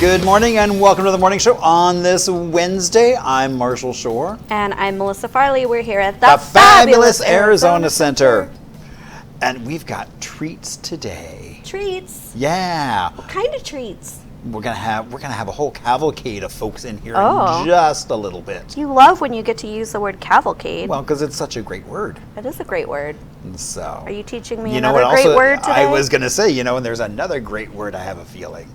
Good morning and welcome to the morning show on this Wednesday. I'm Marshall Shore. And I'm Melissa Farley. We're here at the fabulous Arizona Center. And we've got treats today. Treats? Yeah. What kind of treats? We're gonna have a whole cavalcade of folks in here in just a little bit. You love when you get to use the word cavalcade. Well, because it's such a great word. It is a great word. And so. Are you teaching me another great word today? I was gonna say, and there's another great word, I have a feeling.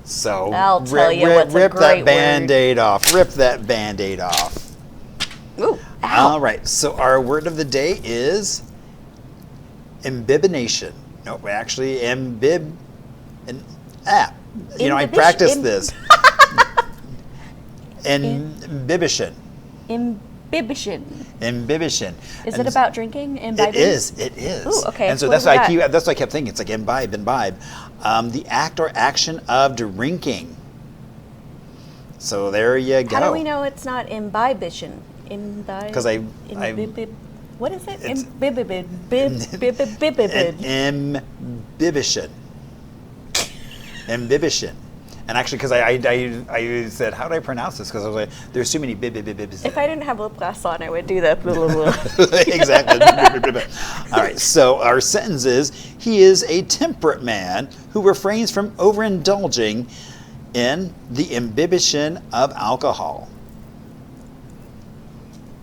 So I'll tell you what's a great rip that word. Band-Aid off. Rip that Band-Aid off. Ooh, ow. All right, so our word of the day is imbibination. No, actually, I practiced this. Imbibition. Imbibition. Is And it about drinking? Imbibing? It is. Ooh, okay. And so that's why I kept thinking it's like imbibe. The act or action of drinking. So there you go. How do we know it's not imbibition? Because what is it? Imbibition. And actually, because I said, how do I pronounce this? Because I was like, there's too many bibs. If I didn't have lip gloss on, I would do that. Exactly. All right, so our sentence is, he is a temperate man who refrains from overindulging in the imbibition of alcohol.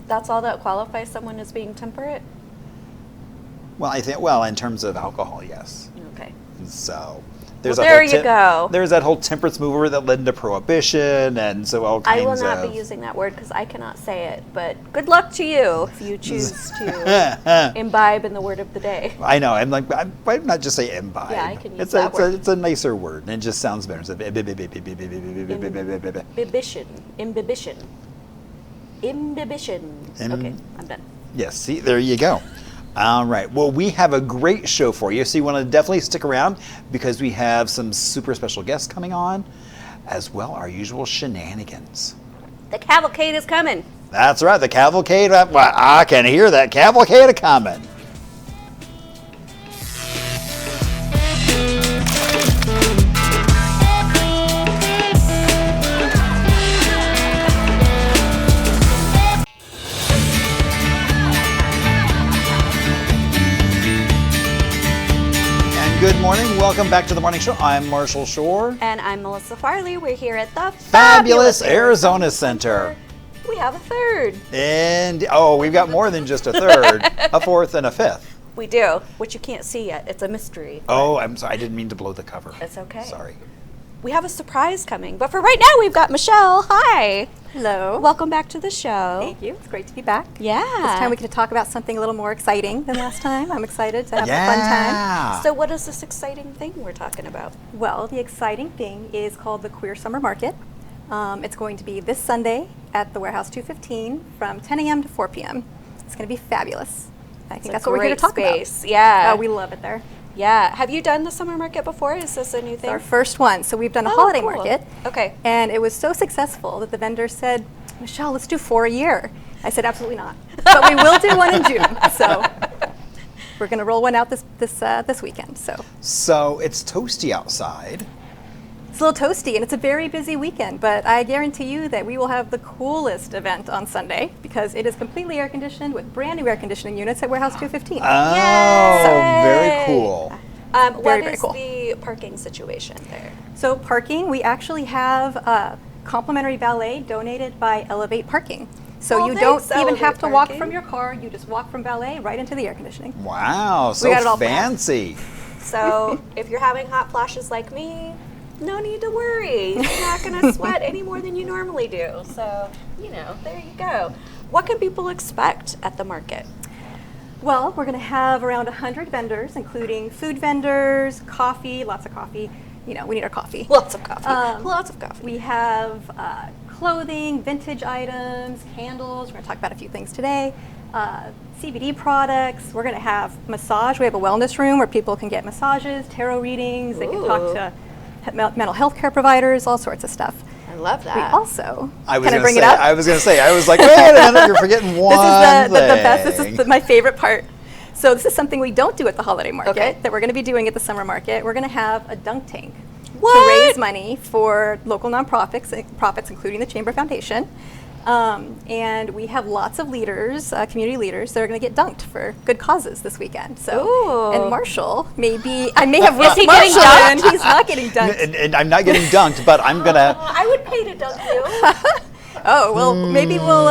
That's all that qualifies someone as being temperate? Well, in terms of alcohol, yes. Okay. So... There you go. There's that whole temperance movement that led into prohibition, and so all kinds of... I will not be using that word because I cannot say it, but good luck to you if you choose to imbibe in the word of the day. I know. I'm like, why not just say imbibe? Yeah, I can use that word. It's a nicer word, and it just sounds better. Imbibition. Okay, I'm done. Yes, see, there you go. All right. Well, we have a great show for you, so you want to definitely stick around because we have some super special guests coming on, as well our usual shenanigans. The cavalcade is coming. That's right. The cavalcade. Well, I can hear that cavalcade coming. Good morning. Welcome back to the morning show. I'm Marshall Shore. And I'm Melissa Farley. We're here at the fabulous Arizona Center. We have a third. And, we've got more than just a third, a fourth and a fifth. We do, which you can't see yet. It's a mystery. Oh, I'm sorry. I didn't mean to blow the cover. It's okay. Sorry. We have a surprise coming. But for right now, we've got Michelle. Hi. Hello. Welcome back to the show. Thank you. It's great to be back. Yeah. This time we get to talk about something a little more exciting than last time. I'm excited to have a fun time. So what is this exciting thing we're talking about? Well, the exciting thing is called the Queer Summer Market. It's going to be this Sunday at the Warehouse 215 from 10 a.m. to 4 p.m. It's going to be fabulous. I think that's what we're here to talk about. Yeah. We love it there. Yeah. Have you done the summer market before? Is this a new thing? It's our first one. So we've done a holiday market. Okay. And it was so successful that the vendor said, Michelle, let's do 4 a year. I said, absolutely not. But we will do one in June. So we're going to roll one out this weekend. So it's toasty outside. It's a little toasty, and it's a very busy weekend, but I guarantee you that we will have the coolest event on Sunday because it is completely air-conditioned with brand new air conditioning units at Warehouse 215. Oh, Yay! Very cool. What is the parking situation there? So parking, we actually have complimentary valet donated by Elevate Parking. So you don't even have to walk from your car, you just walk from valet right into the air conditioning. Wow, so fancy. So if you're having hot flashes like me, no need to worry. You're not going to sweat any more than you normally do. So, there you go. What can people expect at the market? Well, we're going to have around 100 vendors, including food vendors, coffee, lots of coffee. We need our coffee. Lots of coffee. Lots of coffee. We have clothing, vintage items, candles. We're going to talk about a few things today. CBD products. We're going to have massage. We have a wellness room where people can get massages, tarot readings. They can talk to mental health care providers, all sorts of stuff. I love that. We also, I was going to say, I was like, wait a minute, you're forgetting one This is the best, this is my favorite part. So this is something we don't do at the holiday market that we're going to be doing at the summer market. We're going to have a dunk tank. to raise money for local nonprofits, including the Chamber Foundation. And we have lots of leaders, community leaders, that are going to get dunked for good causes this weekend. So, Ooh. and Marshall, I may have Is he Marshall getting in. He's not getting dunked. And I'm not getting dunked, but I'm gonna. I would pay to dunk you. Oh well, maybe we'll.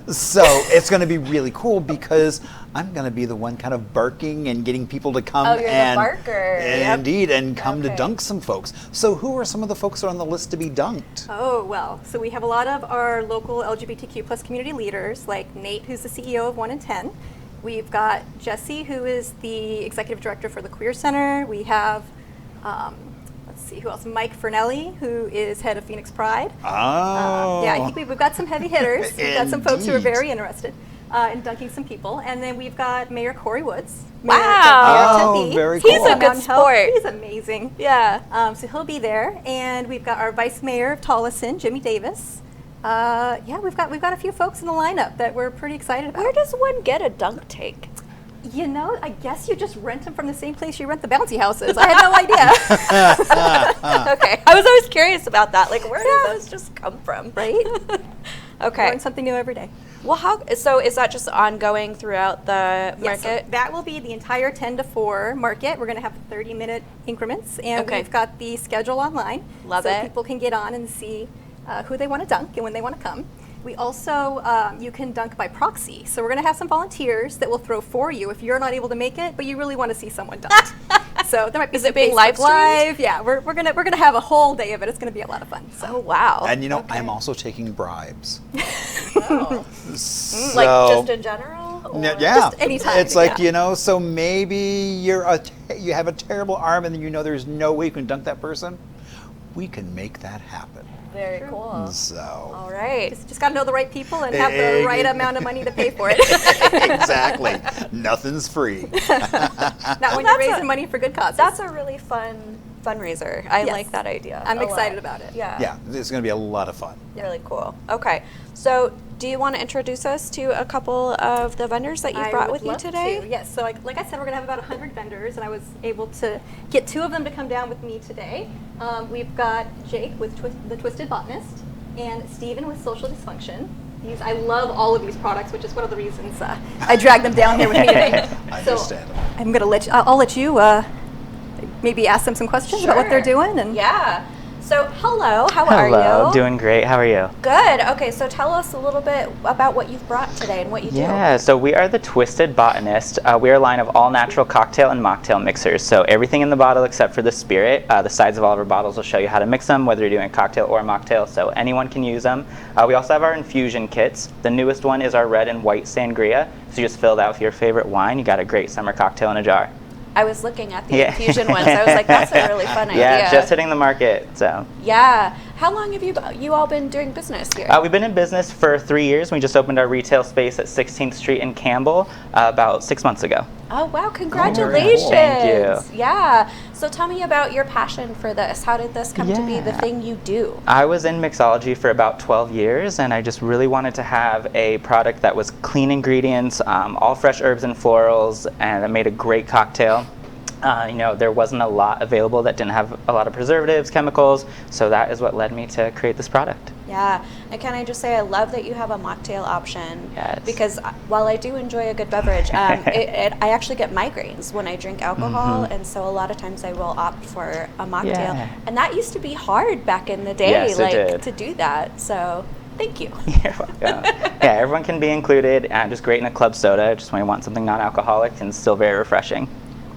So it's going to be really cool because I'm going to be the one kind of barking and getting people to come Oh, you're the and barker. Yep. indeed and come to Okay. dunk some folks. So who are some of the folks that are on the list to be dunked? Oh, well, so we have a lot of our local LGBTQ plus community leaders, like Nate, who's the CEO of 1 in 10. We've got Jesse, who is the executive director for the Queer Center. We have, let's see, who else? Mike Fernelli, who is head of Phoenix Pride. Oh, Yeah, I think we've got some heavy hitters. We've got some folks who are Indeed. very interested in dunking some people. And then we've got Mayor Corey Woods. Wow. Mayor of Oh, Tempe. very He's cool. a good Mountain Health. sport. He's amazing. Yeah. So he'll be there, and we've got our Vice Mayor of Tolleson, Jimmy Davis. Yeah, we've got a few folks in the lineup that we're pretty excited about. Where does one get a dunk tank? You know, I guess you just rent them from the same place you rent the bouncy houses. I had no idea. Okay. I was always curious about that. Like, where do those just come from? Right? Okay. Learn something new every day. Well, so is that just ongoing throughout the Yeah, so market? that will be the entire 10 to 4 market. We're going to have 30-minute increments, and Okay. we've got the schedule online. Love so it. people can get on and see who they want to dunk and when they want to come. We also, you can dunk by proxy. So we're going to have some volunteers that will throw for you if you're not able to make it, but you really want to see someone dunk. So there might be Is some it being Facebook live streamed? Live. Yeah, we're gonna have a whole day of it. It's gonna be a lot of fun. So. Oh, wow. And you know, Okay. I'm also taking bribes. Oh. So, Like, just in general? Or- yeah, Just anytime, it's like yeah. so maybe you have a terrible arm and then there's no way you can dunk that person. We can make that happen. Very cool. So All right. Just got to know the right people and have the right amount of money to pay for it. exactly, nothing's free. Not when you're That's raising money for good causes. That's a really fun fundraiser. I Yes. like that idea. I'm a excited lot. about it. Yeah. Yeah, it's going to be a lot of fun. Really cool. Okay. So, do you want to introduce us to a couple of the vendors that you I brought would with you love today? to. Yes, so like I said, we're going to have about 100 vendors, and I was able to get 2 of them to come down with me today. We've got Jake with the Twisted Botanist and Steven with Social Dysfunction. I love all of these products, which is one of the reasons I dragged them down here with me today. Understandable. So I'm going to I'll let you maybe ask them some questions about what they're Sure. doing. And Yeah. So, hello. How are Hello, you? doing great. How are you? Good. Okay, so tell us a little bit about what you've brought today and what you Yeah, so we are the Twisted Botanist. We are a line of all-natural cocktail and mocktail mixers. So everything in the bottle except for the spirit. The sides of all of our bottles will show you how to mix them, whether you're doing a cocktail or a mocktail, so anyone can use them. We also have our infusion kits. The newest one is our red and white sangria. So you just fill that with your favorite wine. You got a great summer cocktail in a jar. I was looking at the Yeah. infusion ones. I was like, that's a really fun idea. Yeah, just hitting the market. So Yeah. How long have you all been doing business here? we've been in business for 3 years. We just opened our retail space at 16th Street in Campbell about 6 months ago. Oh, wow. Congratulations. Thank you. Yeah. So tell me about your passion for this. How did this come to be the Yeah. thing you do? I was in mixology for about 12 years, and I just really wanted to have a product that was clean ingredients, all fresh herbs and florals, and that made a great cocktail. There wasn't a lot available that didn't have a lot of preservatives, chemicals, so that is what led me to create this product. Yeah, and can I just say I love that you have a mocktail option. Yes. Because while I do enjoy a good beverage, I actually get migraines when I drink alcohol, and so a lot of times I will opt for a mocktail. Yeah. And that used to be hard back in the day, Yes, it did. to do that. So thank you. You're welcome. Yeah, everyone can be included, and just great in a club soda, just when you want something non-alcoholic and still very refreshing.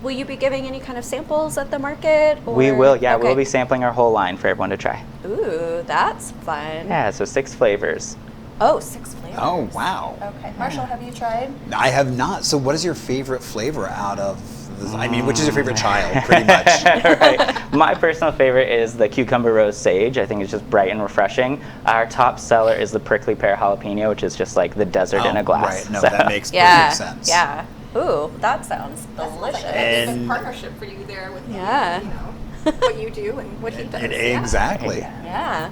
Will you be giving any kind of samples at the market? We or- will, yeah, Okay. we'll be sampling our whole line for everyone to try. Ooh, that's fun. Yeah, so 6 flavors. Oh, 6 flavors. Oh, wow. Okay. Marshall, have you tried? I have not. So what is your favorite flavor out of this? I mean, which is your favorite child, pretty much? Right. My personal favorite is the cucumber rose sage. I think it's just bright and refreshing. Our top seller is the prickly pear jalapeno, which is just like the desert in a glass. Right, no, So- that makes Yeah. perfect sense. Yeah. Ooh, that sounds delicious. And- partnership for you there with Yeah. what you do and what he does. Exactly. Yeah.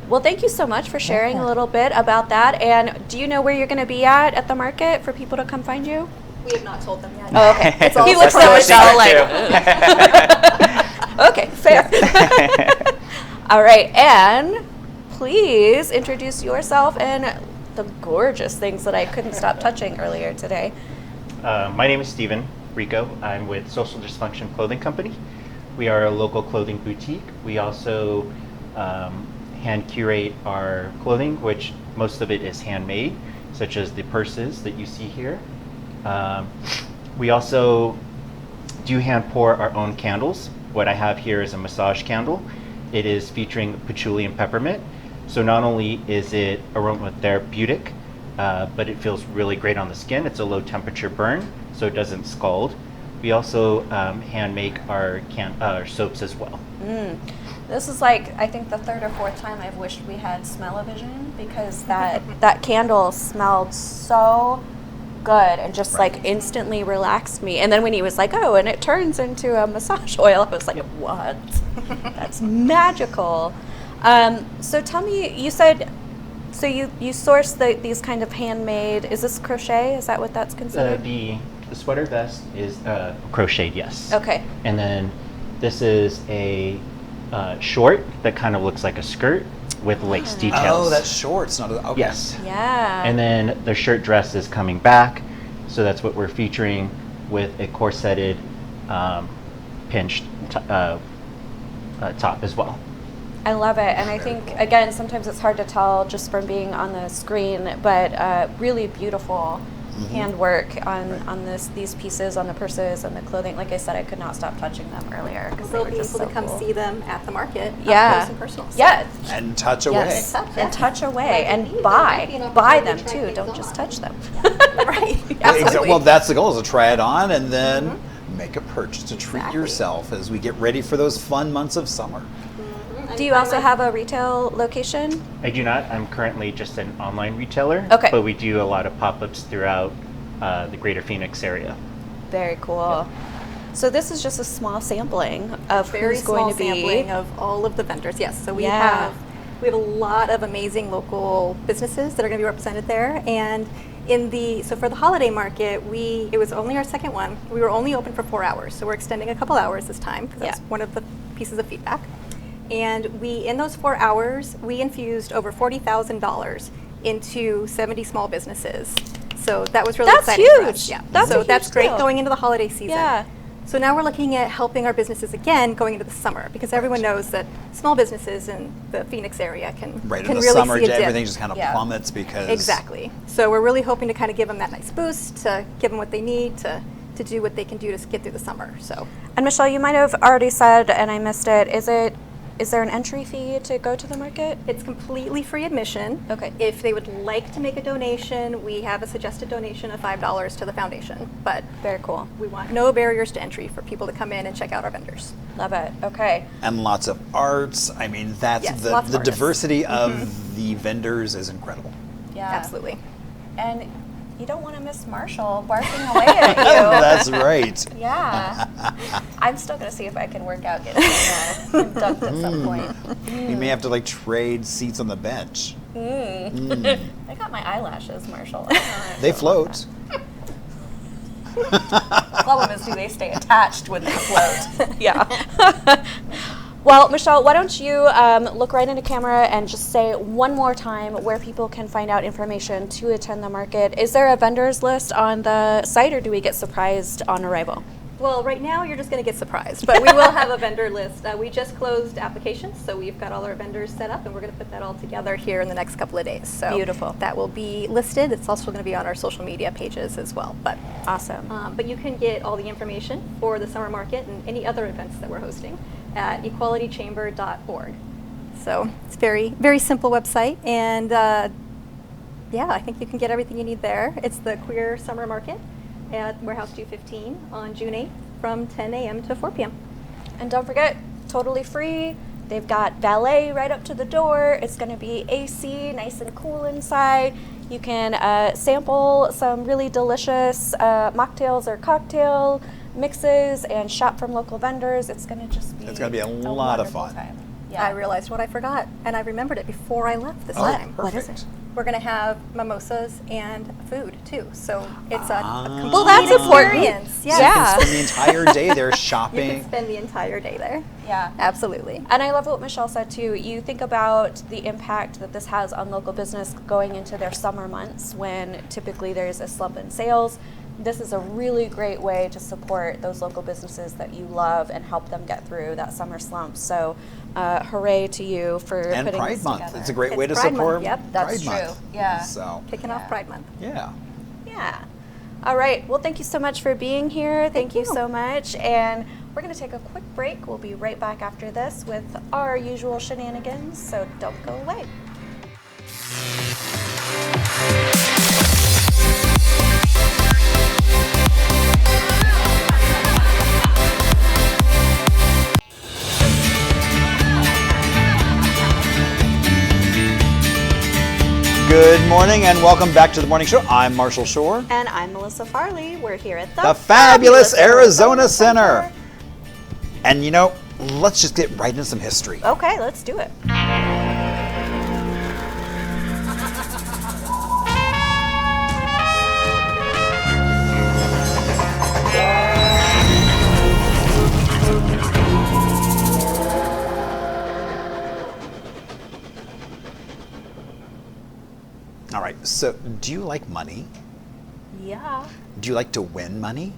Well, thank you so much for sharing a little bit about that. And do you know where you're going to be at the market for people to come find you? We have not told them yet. Oh, okay. It's all He looks surprise. at Michelle like, okay, fair. All right, and please introduce yourself and the gorgeous things that I couldn't stop touching earlier today. My name is Steven Rico. I'm with Social Dysfunction Clothing Company. We are a local clothing boutique. We also hand curate our clothing, which most of it is handmade, such as the purses that you see here. We also do hand pour our own candles. What I have here is a massage candle. It is featuring patchouli and peppermint. So not only is it aromatherapeutic, but it feels really great on the skin. It's a low temperature burn, so it doesn't scald. We also hand make our soaps as well. This is like, I think the third or fourth time I've wished we had smell-o-vision, because that candle smelled so good and just like instantly relaxed me. And then when he was like, oh, and it turns into a massage oil, I was like, what? That's magical. So tell me, you said, so you source these kind of handmade, is this crochet? Is that what that's considered? The sweater vest is crocheted, yes. Okay. And then this is a short that kind of looks like a skirt with lace details. Oh, that's short. It's not okay. Yes. Yeah. And then the shirt dress is coming back, so that's what we're featuring with a corseted, pinched top as well. I love it, and I think, again, sometimes it's hard to tell just from being on the screen, but really beautiful handwork on these pieces, on the purses and the clothing. Like I said, I could not stop touching them earlier because they They'll were be just able so to come cool. see them at the market, Yeah. up close and personal. So- Yeah, And touch away. yes, and touch away, Like and indeed, buy there might be an buy them opportunity to try too. things Don't just on. touch them. Right. Absolutely. Well, that's the goal, is to try it on and then make a purchase to treat Exactly. yourself as we get ready for those fun months of summer. Do you also have a retail location? I do not. I'm currently just an online retailer. Okay. But we do a lot of pop-ups throughout the greater Phoenix area. Very cool. So this is just a small sampling of Very who's small going to be. sampling of all of the vendors. Yes, so we Yeah. have a lot of amazing local businesses that are going to be represented there. And so for the holiday market, it was only our second one. We were only open for 4 hours, so we're extending a couple hours this time because that's Yeah. one of the pieces of feedback. And in those 4 hours, we infused over $40,000 into 70 small businesses. So that was really That's exciting for huge. us. Yeah. That's a so huge that's great deal. going into the holiday season. Yeah. So now we're looking at helping our businesses again going into the summer, because everyone knows that small businesses in the Phoenix area can Right, can in the really summer, see a dip. everything just kind of Yeah. plummets because... Exactly. So we're really hoping to kind of give them that nice boost, to give them what they need to do what they can do to get through the summer. So And Michelle, you might have already said, and I missed it. Is there an entry fee to go to the market? it's completely free admission. Okay. If they would like to make a donation, we have a suggested donation of $5 to the foundation. But Very cool. we want no barriers to entry for people to come in and check out our vendors. Love it. Okay. And lots of arts. I mean, that's Yes, the lots of artists. diversity of the vendors is incredible. Yeah. Absolutely. And you don't want to miss Marshall barking away at you. That's right. Yeah. I'm still going to see if I can work out getting dunked at some point. You may have to like trade seats on the bench. I got my eyelashes, Marshall. I don't know how I They feel about float. that. Problem is, do they stay attached when they float? Yeah. Well, Michelle, why don't you look right into camera and just say one more time where people can find out information to attend the market. Is there a vendors list on the site, or do we get surprised on arrival? Well, right now you're just going to get surprised, but we will have a vendor list. We just closed applications, so we've got all our vendors set up, and we're going to put that all together here in the next couple of days. So Beautiful. That will be listed. It's also going to be on our social media pages as well. Awesome. But you can get all the information for the summer market and any other events that we're hosting at equalitychamber.org. So it's very, very simple website, and yeah, I think you can get everything you need there. It's the Queer Summer Market at Warehouse 215 on June 8th from 10 a.m. to 4 p.m. And don't forget, totally free. They've got valet right up to the door. It's going to be AC, nice and cool inside. You can sample some really delicious mocktails or cocktail mixes and shop from local vendors. It's going to just be It's going to be a lot of wonderful fun. time. Yeah. I realized what I forgot, and I remembered it before I left this Oh, time. What is perfect. it? We're going to have mimosas and food, too. So it's a complete Well, that's important. experience. Yes. So you Yeah. can spend the entire day there You shopping. can spend the entire day there. Yeah. Absolutely. And I love what Michelle said too. You think about the impact that this has on local business going into their summer months when typically there's a slump in sales. This is a really great way to support those local businesses that you love and help them get through that summer slump. So hooray to you for And putting Pride this Month. together. It's a great way to It's Pride Month, support yep. That's Pride true. Month. Yeah. So, Kicking Yeah. off Pride Month. yeah. Yeah. All right. Well, thank you so much for being here. Thank you you. so much. And we're going to take a quick break. We'll be right back after this with our usual shenanigans. So don't go away. Good morning and welcome back to the morning show. I'm Marshall Shore. And I'm Melissa Farley. We're here at The fabulous Arizona Center. And you know, let's just get right into some history. Okay, let's do it. All right, so do you like money? Yeah. Do you like to win money?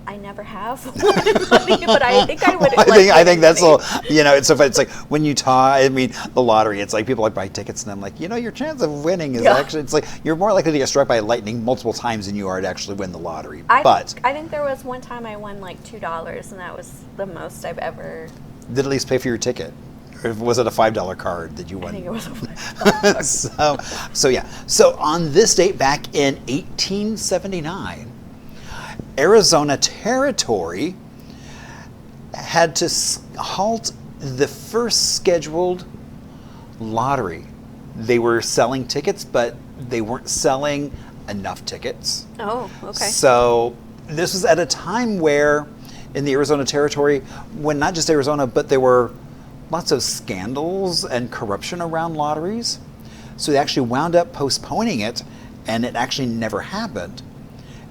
I never have won money, but I think I would. I think that's all. You know, it's so funny. It's like when you talk. I mean, the lottery. It's like people like buy tickets, and I'm like, you know, your chance of winning is Yeah. actually. It's like you're more likely to get struck by lightning multiple times than you are to actually win the lottery. I But think there was one time I won like $2, and that was the most I've ever. did at least pay for your ticket? Or was it a $5 card that you won? I think it was a so yeah. So on this date back in 1879, Arizona Territory had to halt the first scheduled lottery. They were selling tickets, but they weren't selling enough tickets. Oh, okay. So this was at a time where in the Arizona Territory, when not just Arizona, but there were lots of scandals and corruption around lotteries. So they actually wound up postponing it, and it actually never happened.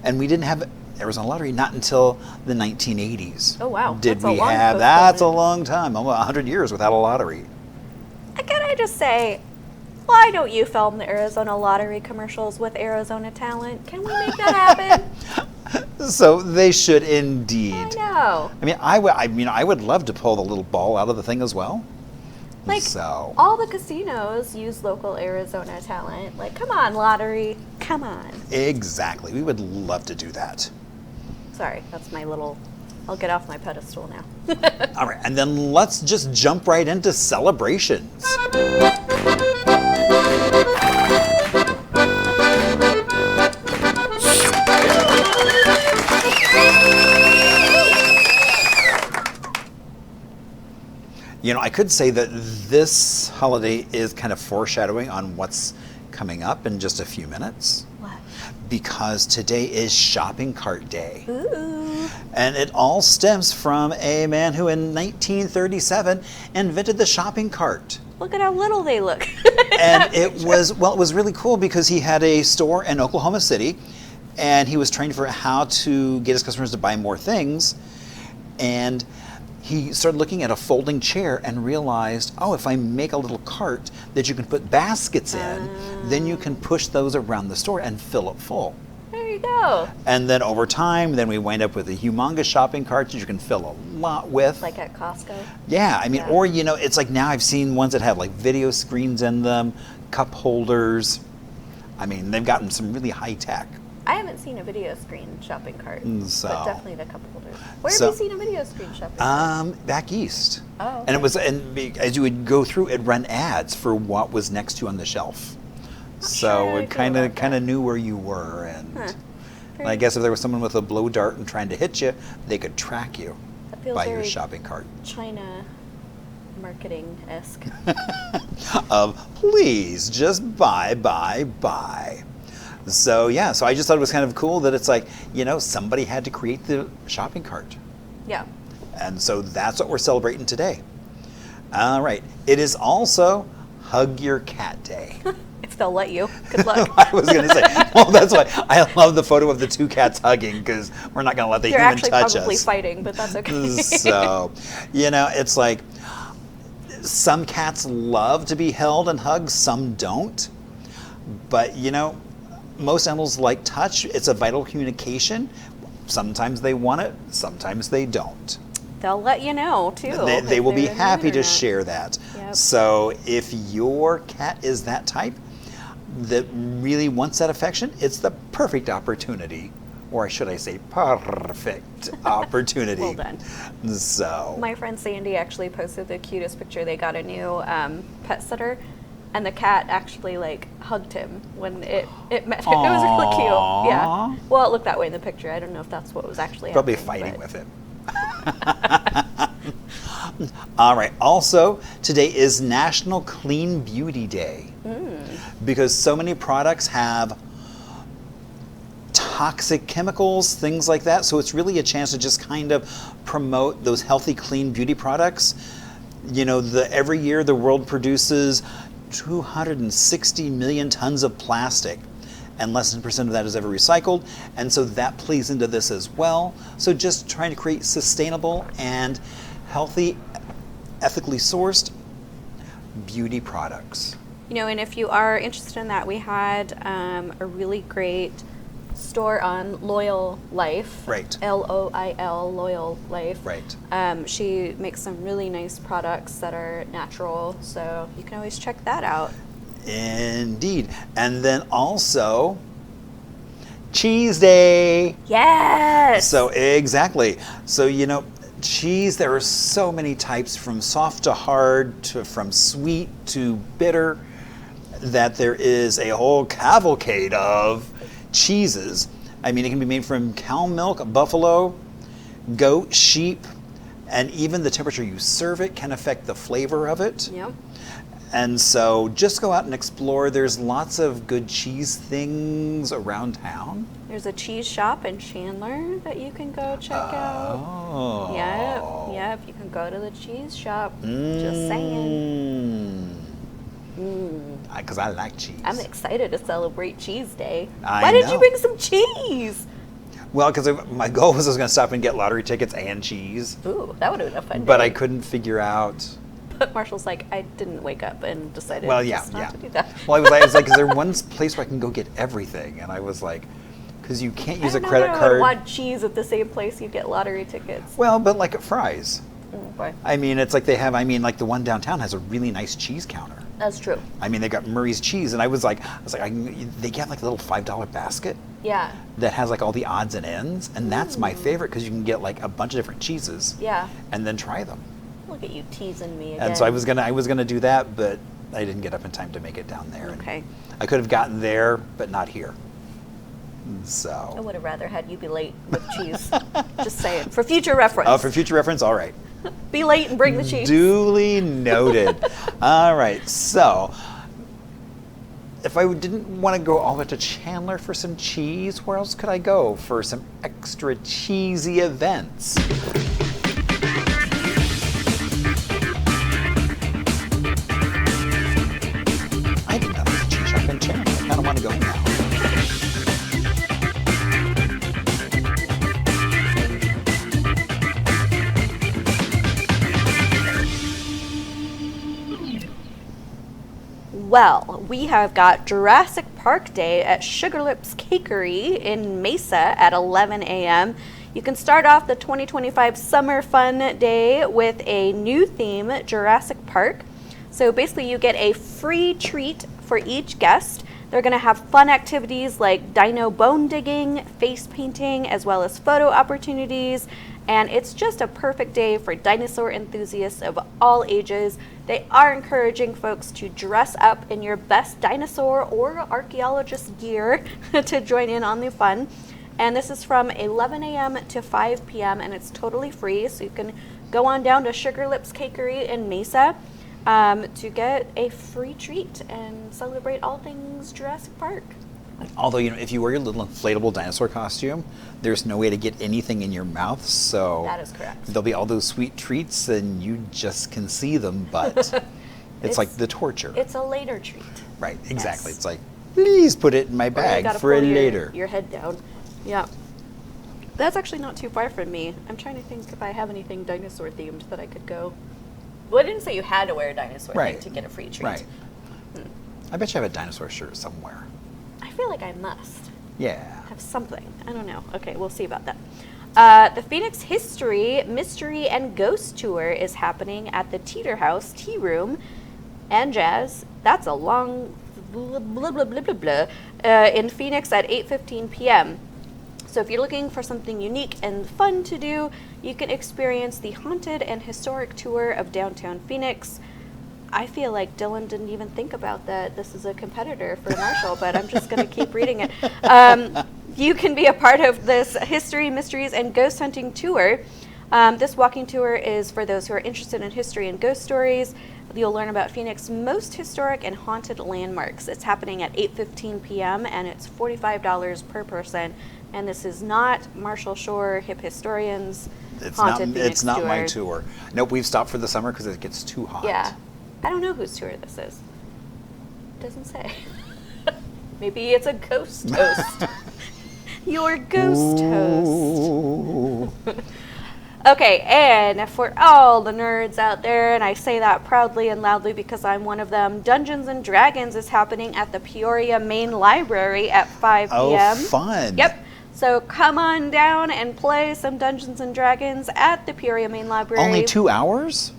And we didn't have Arizona Lottery not until the 1980s. Oh, wow. Did That's a we long have? That's a postponement. long time, almost 100 years without a lottery. Can I just say, why don't you film the Arizona Lottery commercials with Arizona talent? Can we make that happen? So they should indeed. I know. I would love to pull the little ball out of the thing as well. Like, So all the casinos use local Arizona talent. Like, come on, lottery. Come on. exactly, we would love to do that. Sorry, that's my little. I'll get off my pedestal now. All right, and then let's just jump right into celebrations. You know, I could say that this holiday is kind of foreshadowing on what's coming up in just a few minutes. What? Because today is Shopping Cart Day. Ooh. And it all stems from a man who in 1937 invented the shopping cart. Look at how little they look. And it was really cool because he had a store in Oklahoma City and he was trained for how to get his customers to buy more things. And he started looking at a folding chair and realized, oh, if I make a little cart that you can put baskets in, then you can push those around the store and fill it full. There you go. And then over time, then we wind up with a humongous shopping cart that you can fill a lot with. Like at Costco. Yeah, I mean, Yeah. or, you know, it's like now I've seen ones that have like video screens in them, cup holders. I mean, they've gotten some really high tech. I haven't seen a video screen shopping cart, So- but definitely the cup holders. Where So- have you seen a video screen shopping cart? Back east. Oh, And it okay. was, as you would go through, it run ads for what was next to you on the shelf. So sure I it do kind about that. of knew where you were, and Huh. and I guess if there was someone with a blow dart and trying to hit you, they could track you That feels by your very shopping cart. China marketing-esque. Of please just buy. So yeah, so I just thought it was kind of cool that it's like, you know, somebody had to create the shopping cart. Yeah. And so that's what we're celebrating today. All right. It is also Hug Your Cat Day. If they'll let you. Good luck. I was going to say, well, that's why I love the photo of the two cats hugging, because we're not going to let the They're human actually touch probably us. fighting, but that's okay. So, it's like some cats love to be held and hugged, some don't. But, most animals like touch. It's a vital communication. Sometimes they want it, sometimes they don't. They'll let you know, too. They if will be they're in the happy to internet. share that. Yep. So if your cat is that type that really wants that affection, it's the perfect opportunity. Or should I say perfect opportunity. Well done. So My friend Sandy actually posted the cutest picture. They got a new pet sitter, and the cat actually hugged him when it met him. It was really cute. Aw. Yeah. Well, it looked that way in the picture. I don't know if that's what was actually probably happening. fighting with it. All right. Also, today is National Clean Beauty Day. Because so many products have toxic chemicals, things like that. So it's really a chance to just kind of promote those healthy, clean beauty products. Every year the world produces 260 million tons of plastic, and less than 10% of that is ever recycled. And so that plays into this as well. So just trying to create sustainable and healthy, ethically sourced beauty products. And if you are interested in that, we had a really great store on Loyal Life. Right. LOIL, Loyal Life. Right. She makes some really nice products that are natural, so you can always check that out. Indeed. And then also, Cheese Day. Yes! So exactly. So cheese, there are so many types, from soft to hard, to from sweet to bitter, that there is a whole cavalcade of cheeses. I mean, it can be made from cow milk, buffalo, goat, sheep, and even the temperature you serve it can affect the flavor of it. Yep. And so just go out and explore. There's lots of good cheese things around town. There's a cheese shop in Chandler that you can go check out. Oh. Yep, you can go to the cheese shop. Just saying. Because I like cheese. I'm excited to celebrate Cheese Day. I Why didn't know. you bring some cheese? Well, because my goal was I was going to stop and get lottery tickets and cheese. Ooh, that would have been a fun But day. I couldn't figure out. But Marshall's like, I didn't wake up and decided Well, yeah, just not yeah. to do that. Well, I was like, is there one place where I can go get everything? And I was like, because you can't use a credit I would card. want cheese at the same place you get lottery tickets. Well, but like at Fry's. Okay. I mean, it's like they have, like the one downtown has a really nice cheese counter. That's true. I mean, they got Murray's cheese, and I was like, they get like a little $5 basket Yeah. that has like all the odds and ends, and that's my favorite because you can get like a bunch of different cheeses. Yeah. And then try them. Look at you teasing me again. And so I was gonna do that, but I didn't get up in time to make it down there. And Okay. I could have gotten there, but not here. I So. would have rather had you be late with cheese. Just saying. For future reference. Oh, for future reference, all right. Be late and bring the cheese. Duly noted. All right, so if I didn't want to go all the way to Chandler for some cheese, where else could I go for some extra cheesy events? I didn't know there was a cheese shop in Chandler. I kind of want to go now. Well, we have got Jurassic Park Day at Sugar Lips Cakery in Mesa at 11 a.m. You can start off the 2025 Summer Fun Day with a new theme, Jurassic Park. So basically you get a free treat for each guest. They're going to have fun activities like dino bone digging, face painting, as well as photo opportunities. And it's just a perfect day for dinosaur enthusiasts of all ages. They are encouraging folks to dress up in your best dinosaur or archaeologist gear to join in on the fun. And this is from 11 a.m. to 5 p.m. and it's totally free. So you can go on down to Sugar Lips Cakery in Mesa to get a free treat and celebrate all things Jurassic Park. Although, if you wear your little inflatable dinosaur costume, there's no way to get anything in your mouth, so That is correct. there'll be all those sweet treats and you just can see them, but it's like the torture. It's a later treat. Right, exactly. Yes. It's like, please put it in my Or you bag gotta for pull later. your head down. Yeah. That's actually not too far from me. I'm trying to think if I have anything dinosaur themed that I could go. Well, I didn't say you had to wear a dinosaur Right. thing to get a free treat. Right. I bet you have a dinosaur shirt somewhere. I feel like I must Yeah. have something. I don't know. Okay, we'll see about that. The Phoenix History, Mystery, and Ghost Tour is happening at the Teeter House Tea Room and Jazz. That's a long blah, blah, blah, blah, blah, blah, in Phoenix at 8:15 p.m. So if you're looking for something unique and fun to do, you can experience the haunted and historic tour of downtown Phoenix. I feel like Dylan didn't even think about that this is a competitor for Marshall, but I'm just going to keep reading it. You can be a part of this History, Mysteries, and Ghost Hunting tour. This walking tour is for those who are interested in history and ghost stories. You'll learn about Phoenix's most historic and haunted landmarks. It's happening at 8:15 p.m. and it's $45 per person. And this is not Marshall Shore Hip Historians Haunted Phoenix It's not tour. my tour. Nope, we've stopped for the summer because it gets too hot. Yeah. I don't know whose tour this is. Doesn't say. Maybe it's a ghost host. Your ghost host. Ooh. Okay, and for all the nerds out there, and I say that proudly and loudly because I'm one of them, Dungeons and Dragons is happening at the Peoria Main Library at 5 p.m. Oh, fun. Yep. So come on down and play some Dungeons and Dragons at the Peoria Main Library. Only 2 hours?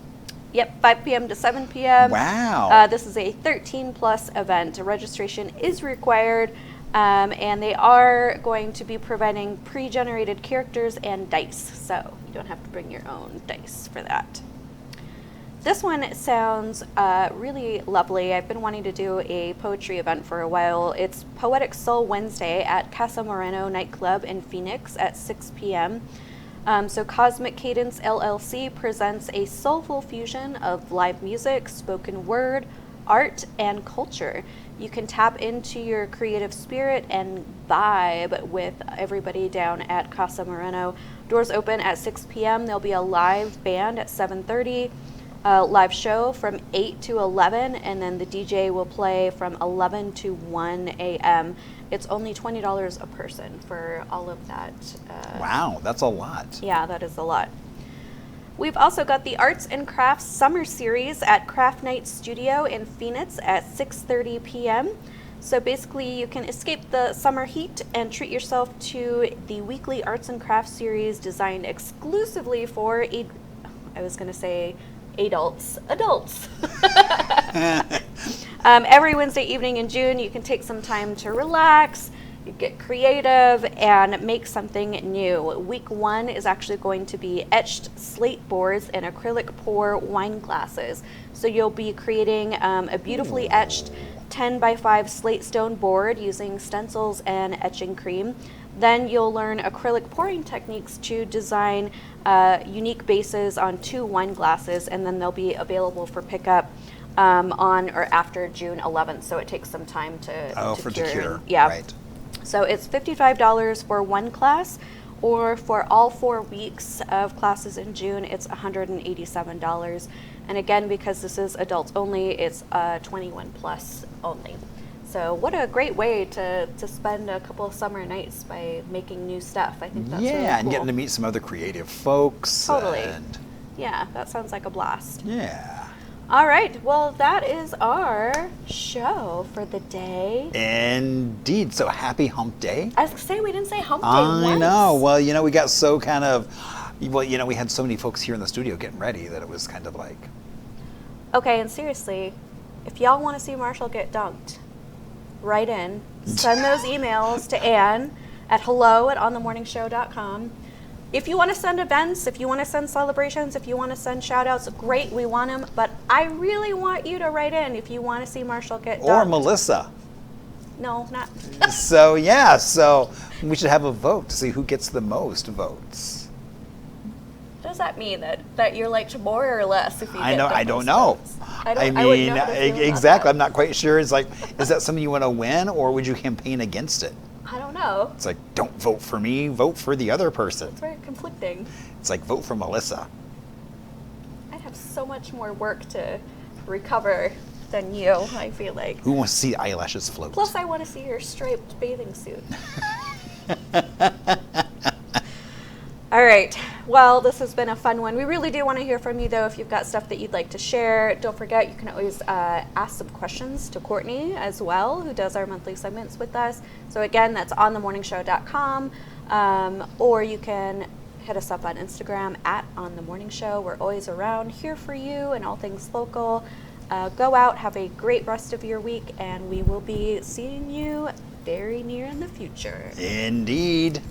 Yep, 5 p.m. to 7 p.m. Wow. This is a 13-plus event. Registration is required, and they are going to be providing pre-generated characters and dice, so you don't have to bring your own dice for that. This one sounds really lovely. I've been wanting to do a poetry event for a while. It's Poetic Soul Wednesday at Casa Moreno nightclub in Phoenix at 6 p.m. So Cosmic Cadence LLC presents a soulful fusion of live music, spoken word, art, and culture. You can tap into your creative spirit and vibe with everybody down at Casa Moreno. Doors open at 6 p.m. There'll be a live band at 7:30, a live show from 8 to 11, and then the DJ will play from 11 to 1 a.m. It's only $20 a person for all of that. Wow, that's a lot. Yeah, that is a lot. We've also got the Arts and Crafts Summer Series at Craft Night Studio in Phoenix at 6:30 p.m. So basically you can escape the summer heat and treat yourself to the weekly Arts and Crafts series designed exclusively for, adults. Every Wednesday evening in June, you can take some time to relax, you get creative, and make something new. Week 1 is actually going to be etched slate boards and acrylic pour wine glasses. So you'll be creating a beautifully etched 10 by 5 slate stone board using stencils and etching cream. Then you'll learn acrylic pouring techniques to design unique bases on 2 wine glasses, and then they'll be available for pickup on or after June 11th. So it takes some time to cure. Yeah. Right. So it's $55 for one class, or for all 4 weeks of classes in June, it's $187. And again, because this is adults only, it's 21 plus only. So what a great way to spend a couple of summer nights by making new stuff. I think that's really cool. And getting to meet some other creative folks. Totally. And Yeah, that sounds like a blast. yeah. All right, well, that is our show for the day. Indeed. So happy hump day. I was going to say, we didn't say hump day I once. know. Well, we got so kind of, we had so many folks here in the studio getting ready that it was kind of like. Okay, and seriously, if y'all want to see Marshall get dunked, write in. Send those emails to Ann at hello@onthemorningshow.com. If you want to send events, if you want to send celebrations, if you want to send shout-outs, great, we want them. But I really want you to write in if you want to see Marshall get dunked. Or Melissa. No, not. So we should have a vote to see who gets the most votes. Just does that mean? That you're liked more or less if you I get know. the I don't most know. votes? I I wouldn't mean, know how to feel about exactly. that. I'm not quite sure. It's like, is that something you want to win, or would you campaign against it? I don't know. It's like, don't vote for me. Vote for the other person. It's very conflicting. It's like, vote for Melissa. I'd have so much more work to recover than you, I feel like. Who wants to see eyelashes float? Plus, I want to see your striped bathing suit. All right. Well, this has been a fun one. We really do want to hear from you, though, if you've got stuff that you'd like to share. Don't forget, you can always ask some questions to Courtney as well, who does our monthly segments with us. So, again, that's onthemorningshow.com, or you can hit us up on Instagram at onthemorningshow. We're always around here for you and all things local. Go out, have a great rest of your week, and we will be seeing you very near in the future. Indeed.